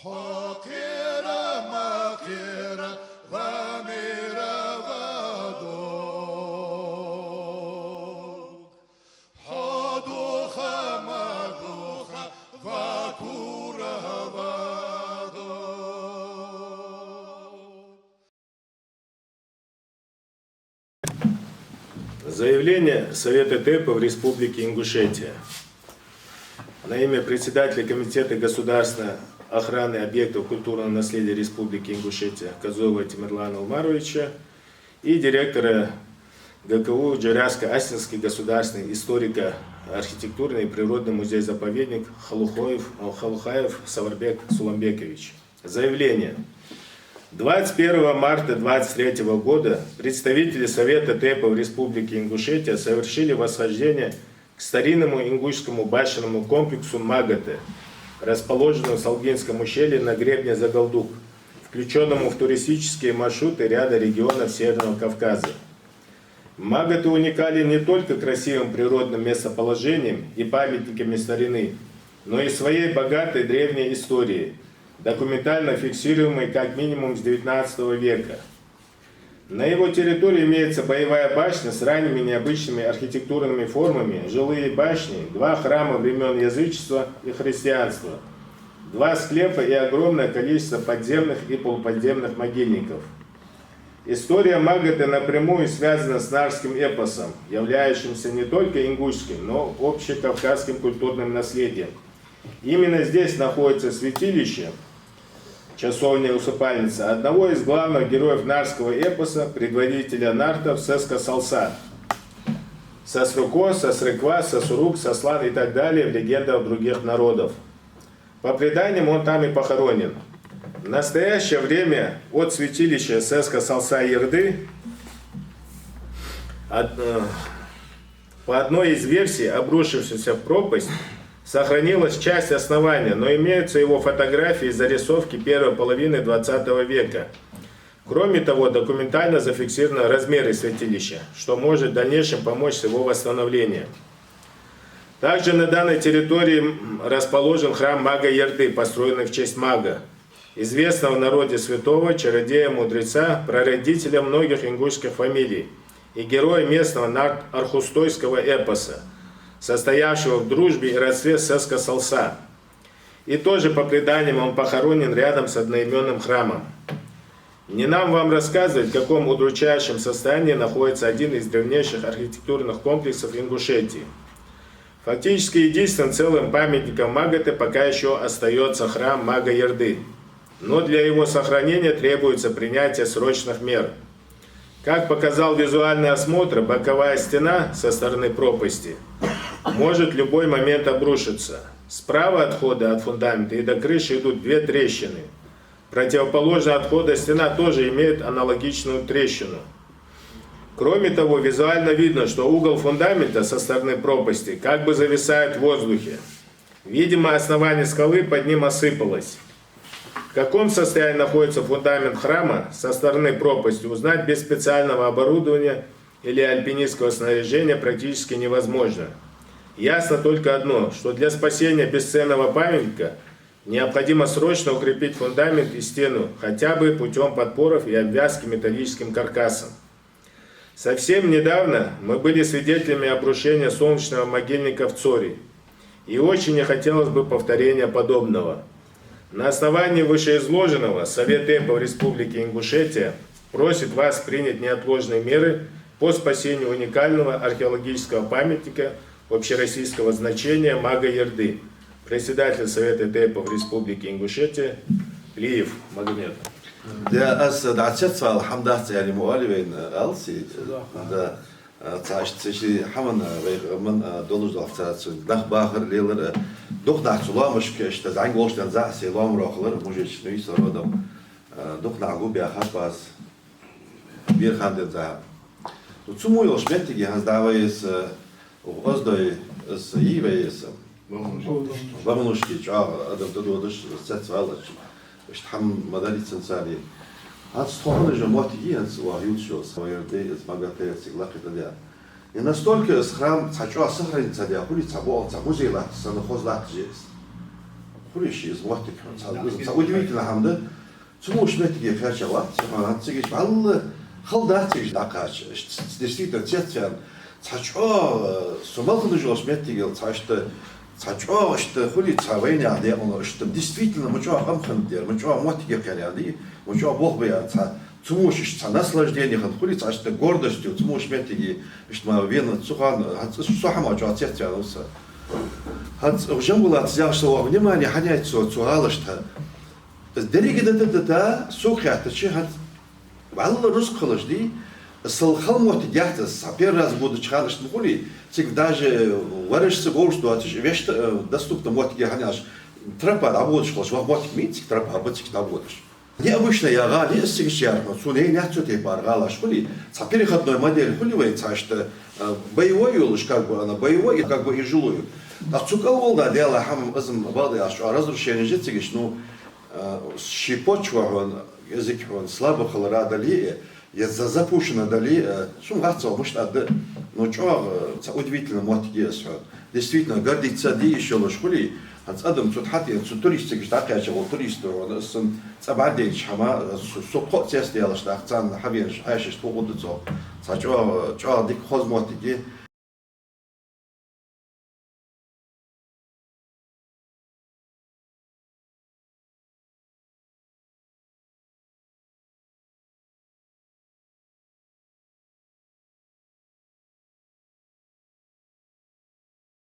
حقيرة مقيرة غامرة غدوك حدوخة مدوخة فاكورة غدوك. Заявление Совета ТЭПа в Республике Ингушетия. На имя председателя Комитета государственной охраны объектов культурного наследия Республики Ингушетия Казова Тимирлана Умаровича и директора ГКУ Джаряско-Астинский государственный историко-архитектурный и природный музей-заповедник Халухаев Саварбек Суламбекович. Заявление. 21 марта 2023 года представители Совета ТЭПа в Республике Ингушетия совершили восхождение к старинному ингушскому башенному комплексу Магате, расположенному в Салгинском ущелье на гребне Загалдук, включенному в туристические маршруты ряда регионов Северного Кавказа. Магаты уникален не только красивым природным местоположением и памятниками старины, но и своей богатой древней историей, документально фиксируемой как минимум с XIX века. На его территории имеется боевая башня с ранними необычными архитектурными формами, жилые башни, два храма времен язычества и христианства, два склепа и огромное количество подземных и полуподземных могильников. История Магаты напрямую связана с нарским эпосом, являющимся не только ингушским, но и общекавказским культурным наследием. Именно здесь находится святилище, часовня-усыпальница одного из главных героев нарского эпоса, предводителя нартов Сеска Салса. Сосруко, Сосрыква, Сосурук, Сослан и так далее в легендах других народов. По преданиям он там и похоронен. В настоящее время от святилища Сеска Салса Ерды по одной из версий, обрушившейся в пропасть, сохранилась часть основания, но имеются его фотографии и зарисовки первой половины 20 века. Кроме того, документально зафиксированы размеры святилища, что может в дальнейшем помочь с его восстановлением. Также на данной территории расположен храм мага Ерды, построенный в честь мага, известного в народе святого, чародея-мудреца, прародителя многих ингушских фамилий и героя местного нарт-архустойского эпоса, состоявшего в дружбе и родстве с Сеска Салса. И тоже по преданиям он похоронен рядом с одноименным храмом. Не нам вам рассказывать, в каком удручающем состоянии находится один из древнейших архитектурных комплексов Ингушетии. Фактически единственным целым памятником Магаты пока еще остается храм мага Ерды, но для его сохранения требуется принятие срочных мер. Как показал визуальный осмотр, боковая стена со стороны пропасти может в любой момент обрушиться. Справа от входа от фундамента и до крыши идут две трещины. Противоположно от входа стена тоже имеет аналогичную трещину. Кроме того, визуально видно, что угол фундамента со стороны пропасти как бы зависает в воздухе. Видимо, основание скалы под ним осыпалось. В каком состоянии находится фундамент храма со стороны пропасти, узнать без специального оборудования или альпинистского снаряжения практически невозможно. Ясно только одно, что для спасения бесценного памятника необходимо срочно укрепить фундамент и стену, хотя бы путем подпоров и обвязки металлическим каркасом. Совсем недавно мы были свидетелями обрушения солнечного могильника в Цоре, и очень не хотелось бы повторения подобного. На основании вышеизложенного Совет ТЭПа в Республике Ингушетия просит вас принять неотложные меры по спасению уникального археологического памятника общероссийского значения мага Ерды. Председатель Совета ТЭПа в Республике Ингушетия Лиев Магомед. Да, датчат алхамдат يعني مؤلفين ألسي да تعشتشي حمن من دولج دفترات دخ باخر ليلر دخ دعسلا مش كش تزعين قولش تنزع سلام راخلر مجلس نويس رادم دخ نعجو بياخد باز بير خاند زع وتسمو يلش بنتي هز دعويس وقصدي اس يبيس بمنوش كيش أدم تدودش ست والش مش تحم مداري سنساري отстроили же мотивиц у Аючо свое из магатея сиглахи тогда. И настолько храм хочу сохранить для улица был за музей ла санхоз ла здесь. хуриш из вахтик. Удивительно хамда. Цуму шметиге хачават. Цигиш балл халдатиш дакач. Действительно цецян. Цачо сумалхны жол шметиге цачта цачо что хули цавейня де он что действительно мучо хамхандер, мучо мотиге каляди, мучо бог бяца. Цумушиш ца наслаждение хан хули цачта гордостью цумуш метиге что ма вена цухан сухама жо цецянуса. Хат ужамбула цяшо внимание ханяйцо цуалашта. Дереги да сухата чихат валла руссколожди Салхалмот дяхтас, первый раз буду чханаш мхули, цик даже варишься голшту, а ты вещь доступна вот я ханяш трапа работаешь, что вот митик трапа работаешь работаешь. Необычно я гали сигчар, но суней не отчет и паргала школи. Переходной модель хуливается, что боевой юлыш как бы она боевой, как бы и жилую. А цукал да дело хам азм бады, а разрушение житигиш, ну щепочва он язык он слабо халрадали. Я запущено дали, шум гацо, может, ну что, удивительно мотиге, действительно гордиться ди еще лишь хули, от адам тут хати, тут туристик ждать, я чего туристу, он сын цабадей чама, сухот цест делаешь, так цан хавин, хайшиш погоду цо, цачо, чо дик хоз мотиге.